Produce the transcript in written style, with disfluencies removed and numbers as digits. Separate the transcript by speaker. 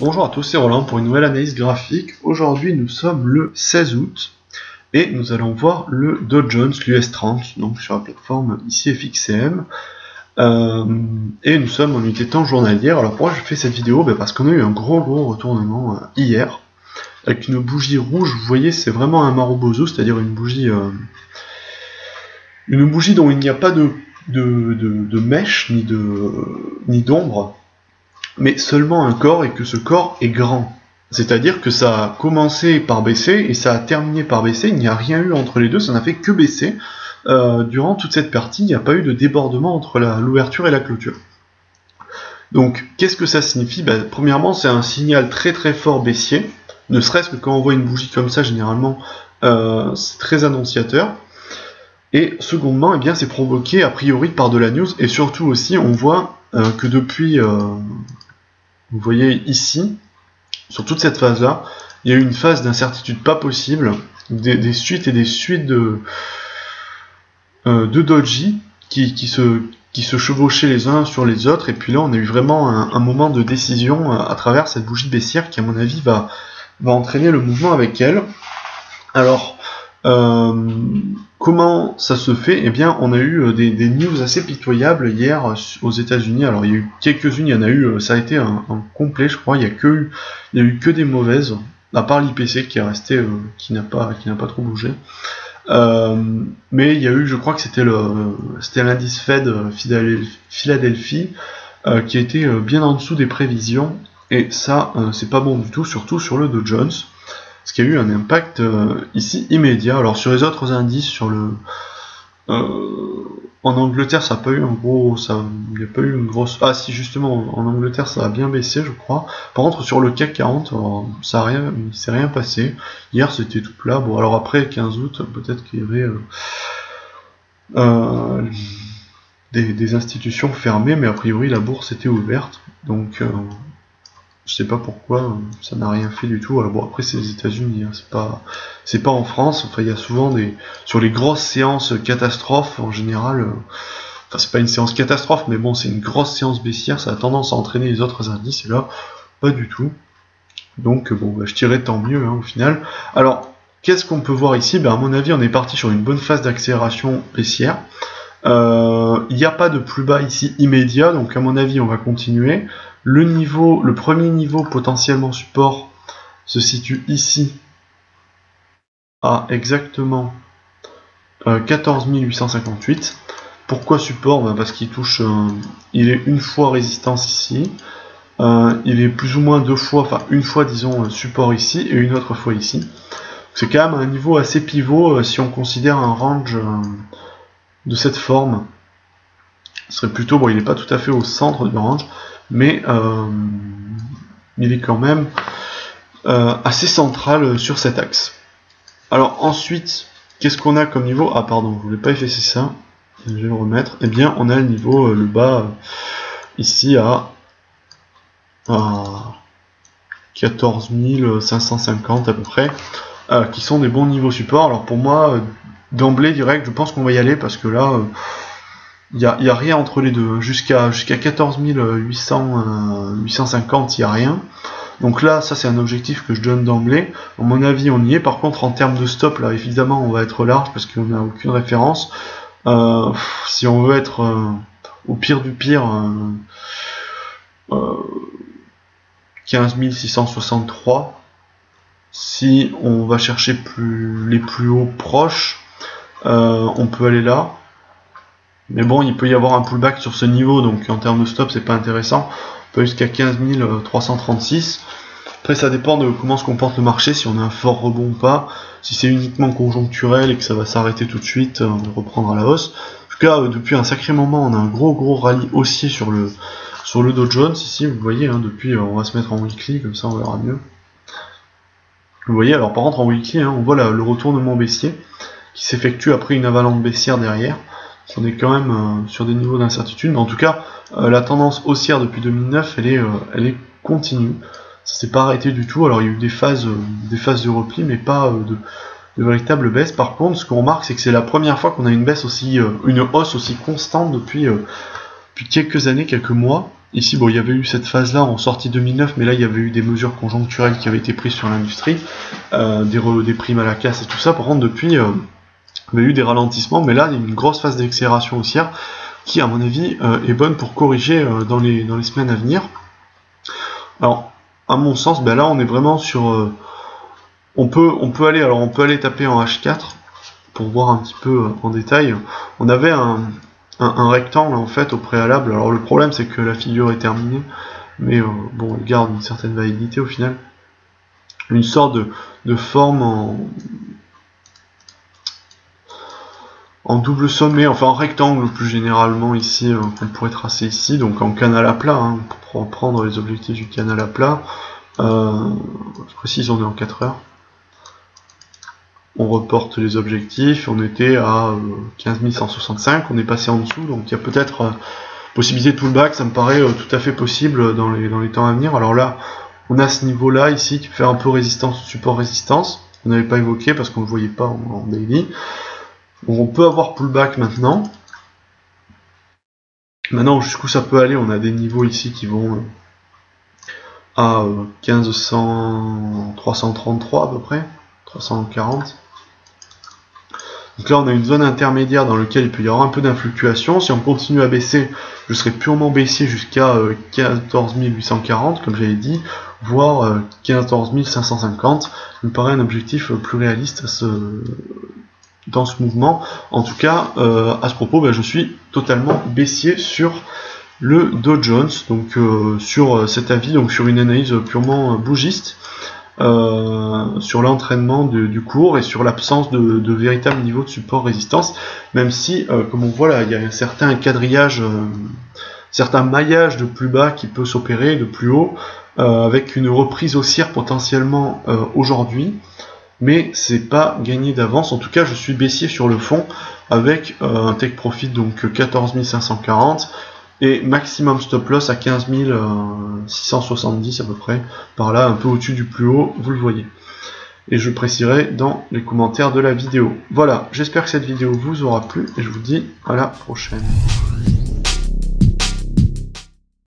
Speaker 1: Bonjour à tous, c'est Roland pour une nouvelle analyse graphique. Aujourd'hui nous sommes le 16 août et nous allons voir le Dow Jones, l'US30, donc sur la plateforme ici FXCM. Et nous sommes en unité de temps journalière. Alors pourquoi je fais cette vidéo? Parce qu'on a eu un gros retournement hier avec une bougie rouge. Vous voyez, c'est vraiment un marubozu, c'est-à-dire une bougie dont il n'y a pas de mèche ni d'ombre, mais seulement un corps, et que ce corps est grand. C'est-à-dire que ça a commencé par baisser et ça a terminé par baisser, il n'y a rien eu entre les deux, ça n'a fait que baisser. Durant toute cette partie, il n'y a pas eu de débordement entre l'ouverture et la clôture. Donc, qu'est-ce que ça signifie? Premièrement, c'est un signal très fort baissier, ne serait-ce que quand on voit une bougie comme ça, généralement, c'est très annonciateur. Et secondement, c'est provoqué a priori par de la news, et surtout aussi, on voit que depuis, vous voyez ici, sur toute cette phase-là, il y a eu une phase d'incertitude pas possible, des suites et des suites de doji qui se chevauchaient les uns sur les autres, et puis là on a eu vraiment un moment de décision à travers cette bougie baissière qui à mon avis va entraîner le mouvement avec elle. Alors, comment ça se fait? On a eu des news assez pitoyables hier aux États-Unis. Alors il y a eu quelques-unes, il y en a eu, ça a été un complet, je crois. Il y a eu que des mauvaises, à part l'IPC qui est resté, qui n'a pas trop bougé. Mais il y a eu, je crois que c'était l'indice Fed Philadelphie qui a été bien en dessous des prévisions. Et ça, c'est pas bon du tout, surtout sur le Dow Jones. Ce qui a eu un impact ici immédiat. Alors sur les autres indices, en Angleterre, ça n'a pas eu il n'y a pas eu une grosse. Ah si, justement, en Angleterre, ça a bien baissé, je crois. Par contre, sur le CAC 40, il s'est rien passé. Hier, c'était tout plat. Bon, alors après 15 août, peut-être qu'il y avait des institutions fermées, mais a priori la bourse était ouverte. Donc je sais pas pourquoi ça n'a rien fait du tout. Alors bon, après c'est les États-Unis, hein, c'est pas en France. Enfin, il y a souvent sur les grosses séances catastrophes en général. Enfin, c'est pas une séance catastrophe, mais bon, c'est une grosse séance baissière. Ça a tendance à entraîner les autres indices, et là, pas du tout. Donc bon, je dirais tant mieux au final. Alors, qu'est-ce qu'on peut voir ici? À mon avis, on est parti sur une bonne phase d'accélération baissière. Il n'y a pas de plus bas ici immédiat, donc à mon avis, on va continuer. Le premier niveau potentiellement support se situe ici à exactement 14 858. Pourquoi support? Parce qu'il touche, il est une fois résistance ici, il est plus ou moins deux fois, enfin une fois disons support ici et une autre fois ici. C'est quand même un niveau assez pivot si on considère un range de cette forme. Ce serait plutôt, bon, il n'est pas tout à fait au centre du range, mais il est quand même assez central sur cet axe. Alors ensuite, qu'est-ce qu'on a comme niveau? Ah pardon, je voulais pas effacer ça, je vais le remettre. On a le niveau, le bas, ici à 14 550 à peu près, qui sont des bons niveaux support. Alors pour moi, d'emblée direct, je pense qu'on va y aller, parce que là, il n'y a rien entre les deux. Jusqu'à 14 850, il n'y a rien. Donc là, ça c'est un objectif que je donne d'emblée. À mon avis, on y est. Par contre, en termes de stop, là, évidemment, on va être large parce qu'on n'a aucune référence. Si on veut être au pire du pire, 15 663. Si on va chercher les plus hauts proches, on peut aller là. Mais bon, il peut y avoir un pullback sur ce niveau, donc en termes de stop, c'est pas intéressant. On peut jusqu'à 15 336. Après, ça dépend de comment se comporte le marché, si on a un fort rebond ou pas. Si c'est uniquement conjoncturel et que ça va s'arrêter tout de suite, on va reprendre à la hausse. En tout cas, depuis un sacré moment, on a un gros rallye haussier sur le Dow Jones. Ici, vous voyez, depuis, on va se mettre en weekly, comme ça on verra mieux. Vous voyez, alors par contre, en weekly, on voit le retournement baissier qui s'effectue après une avalanche baissière derrière. On est quand même sur des niveaux d'incertitude, mais en tout cas, la tendance haussière depuis 2009, elle est continue. Ça s'est pas arrêté du tout. Alors il y a eu des phases de repli, mais pas de véritable baisse. Par contre, ce qu'on remarque, c'est que c'est la première fois qu'on a une hausse aussi constante depuis quelques années, quelques mois. ici, bon, il y avait eu cette phase-là en sortie 2009, mais là, il y avait eu des mesures conjoncturelles qui avaient été prises sur l'industrie, des primes à la casse et tout ça. Par contre, depuis, il y a eu des ralentissements, mais là, il y a une grosse phase d'accélération haussière qui, à mon avis, est bonne pour corriger dans les semaines à venir. Alors, à mon sens, ben là, on est vraiment sur... on peut aller taper en H4 pour voir un petit peu en détail. On avait un rectangle en fait au préalable. Alors le problème c'est que la figure est terminée, mais bon, elle garde une certaine validité au final. Une sorte de forme en double sommet, enfin en rectangle plus généralement ici, qu'on pourrait tracer ici, donc en canal à plat, hein, pour prendre les objectifs du canal à plat. Je précise, on est en 4 heures. On reporte les objectifs, on était à 15 165, on est passé en dessous, donc il y a peut-être possibilité de pullback, ça me paraît tout à fait possible dans les temps à venir. Alors là, on a ce niveau-là ici qui fait un peu résistance, support-résistance, on n'avait pas évoqué parce qu'on ne le voyait pas en daily. Donc on peut avoir pullback maintenant. Maintenant, jusqu'où ça peut aller, on a des niveaux ici qui vont à 333 à peu près, 340. Donc là on a une zone intermédiaire dans laquelle il peut y avoir un peu d'influctuation. Si on continue à baisser, je serai purement baissier jusqu'à 14 840 comme j'avais dit, voire 14 550. Il me paraît un objectif plus réaliste dans ce mouvement. En tout cas, à ce propos, ben, je suis totalement baissier sur le Dow Jones, donc sur cet avis, donc sur une analyse purement bougiste. Sur l'entraînement du cours et sur l'absence de véritable niveau de support-résistance, même si, comme on voit là, il y a un certain quadrillage, certain maillage de plus bas qui peut s'opérer de plus haut, avec une reprise haussière potentiellement aujourd'hui, mais c'est pas gagné d'avance. En tout cas, je suis baissier sur le fond avec un take profit donc 14 540 et maximum stop loss à 15 670 à peu près, par là, un peu au-dessus du plus haut, vous le voyez. Et je préciserai dans les commentaires de la vidéo. Voilà, j'espère que cette vidéo vous aura plu, et je vous dis à la prochaine.